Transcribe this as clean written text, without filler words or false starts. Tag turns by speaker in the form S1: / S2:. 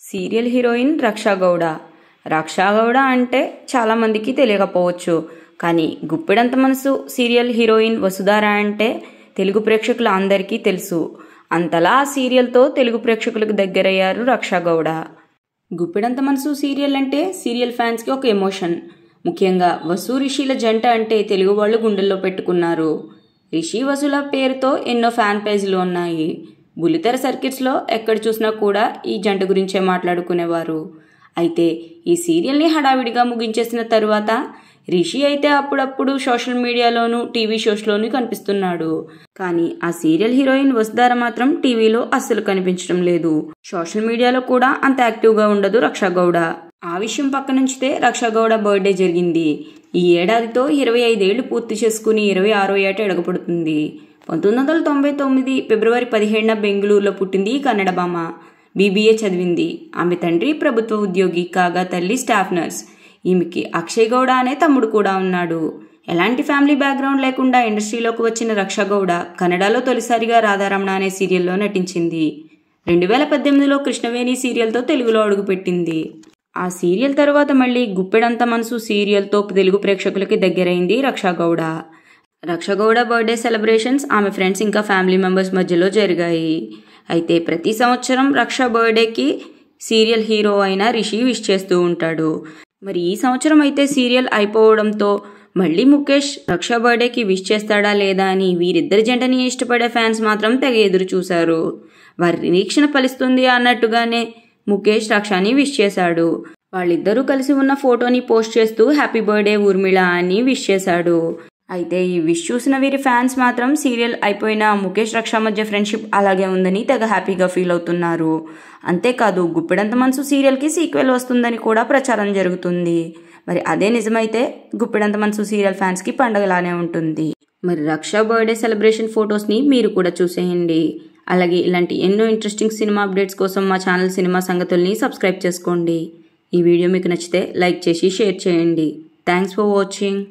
S1: Serial heroine రక్షా గౌడ. రక్షా గౌడ అంటే చాలామందికి తెలియకపోవచ్చు, కానీ గుప్పెడంత మనసు సీరియల్ హీరోయిన్ వసుధార అంటే తెలుగు ప్రేక్షకులు అందరికీ తెలుసు. అంతలా ఆ సీరియల్తో తెలుగు ప్రేక్షకులకు దగ్గరయ్యారు రక్షా గౌడ. గుప్పెడంత మనసు సీరియల్ అంటే సీరియల్ ఫ్యాన్స్కి ఒక ఎమోషన్. ముఖ్యంగా వసు రిషిల జంట అంటే తెలుగు వాళ్ళు గుండెల్లో పెట్టుకున్నారు. రిషి వసుల పేరుతో ఎన్నో ఫ్యాన్ పేజీలు ఉన్నాయి. బుల్లితెర సర్కిట్స్లో ఎక్కడ చూసినా కూడా ఈ జంట గురించే మాట్లాడుకునేవారు. అయితే ఈ సీరియల్ని హడావిడిగా ముగించేసిన తరువాత రిషి అయితే అప్పుడప్పుడు సోషల్ మీడియాలోనూ టీవీ షోస్లోనూ కనిపిస్తున్నాడు. కానీ ఆ సీరియల్ హీరోయిన్ వసుధార మాత్రం టీవీలో అస్సలు కనిపించడం లేదు. సోషల్ మీడియాలో కూడా అంత యాక్టివ్గా ఉండదు రక్షా గౌడ. ఆ విషయం పక్కనుంచితే రక్షా గౌడ బర్త్డే జరిగింది. ఈ ఏడాదితో 25 ఏళ్లు పూర్తి చేసుకుని 26వ ఏట ఎడగపడుతుంది. 1999 ఫిబ్రవరి 17న బెంగళూరులో పుట్టింది ఈ కన్నడ భామ. BBA చదివింది. ఆమె తండ్రి ప్రభుత్వ ఉద్యోగి కాగా తల్లి స్టాఫ్ నర్స్. ఈమెకి అక్షయ్ గౌడ అనే తమ్ముడు కూడా ఉన్నాడు. ఎలాంటి ఫ్యామిలీ బ్యాక్గ్రౌండ్ లేకుండా ఇండస్ట్రీలోకి వచ్చిన రక్షా గౌడ కన్నడలో తొలిసారిగా రాధారమణ అనే సీరియల్లో నటించింది. 2018లో కృష్ణవేణి సీరియల్తో తెలుగులో అడుగుపెట్టింది. ఆ సీరియల్ తర్వాత మళ్ళీ గుప్పెడంత మనసు సీరియల్తో తెలుగు ప్రేక్షకులకి దగ్గరైంది రక్షా గౌడ. రక్షా గౌడ బర్త్డే సెలబ్రేషన్స్ ఆమె ఫ్రెండ్స్ ఇంకా ఫ్యామిలీ మెంబర్స్ మధ్యలో జరిగాయి. అయితే ప్రతి సంవత్సరం రక్షా బర్త్డేకి సీరియల్ హీరో అయిన రిషి విష్ చేస్తూ ఉంటాడు. మరి ఈ సంవత్సరం అయితే సీరియల్ అయిపోవడంతో మళ్ళీ ముఖేష్ రక్షా బర్త్డేకి విష్ చేస్తాడా లేదా అని వీరిద్దరి జంటని ఇష్టపడే ఫ్యాన్స్ మాత్రం తెగ ఎదురు చూశారు. వారి నిరీక్షణ ఫలిస్తుంది అన్నట్టుగానే ముఖేష్ రక్షాని విష్ చేశాడు. వాళ్ళిద్దరూ కలిసి ఉన్న ఫోటోని పోస్ట్ చేస్తూ హ్యాపీ బర్త్డే ఊర్మిళ అని విష్ చేశాడు. అయితే ఈ విష్ చూసిన వీరి ఫ్యాన్స్ మాత్రం సీరియల్ అయిపోయిన ముఖేష్ రక్షా మధ్య ఫ్రెండ్షిప్ అలాగే ఉందని తెగ హ్యాపీగా ఫీల్ అవుతున్నారు. అంతేకాదు గుప్పెడంత మనసు సీరియల్కి సీక్వెల్ వస్తుందని కూడా ప్రచారం జరుగుతుంది. మరి అదే నిజమైతే గుప్పెడంత మనసు సీరియల్ ఫ్యాన్స్కి పండగలానే ఉంటుంది. మరి రక్షా బర్త్డే సెలబ్రేషన్ ఫొటోస్ని మీరు కూడా చూసేయండి. అలాగే ఇలాంటి ఎన్నో ఇంట్రెస్టింగ్ సినిమా అప్డేట్స్ కోసం మా ఛానల్ సినిమా సంగతుల్ని సబ్స్క్రైబ్ చేసుకోండి. ఈ వీడియో మీకు నచ్చితే లైక్ చేసి షేర్ చేయండి. Thanks for watching.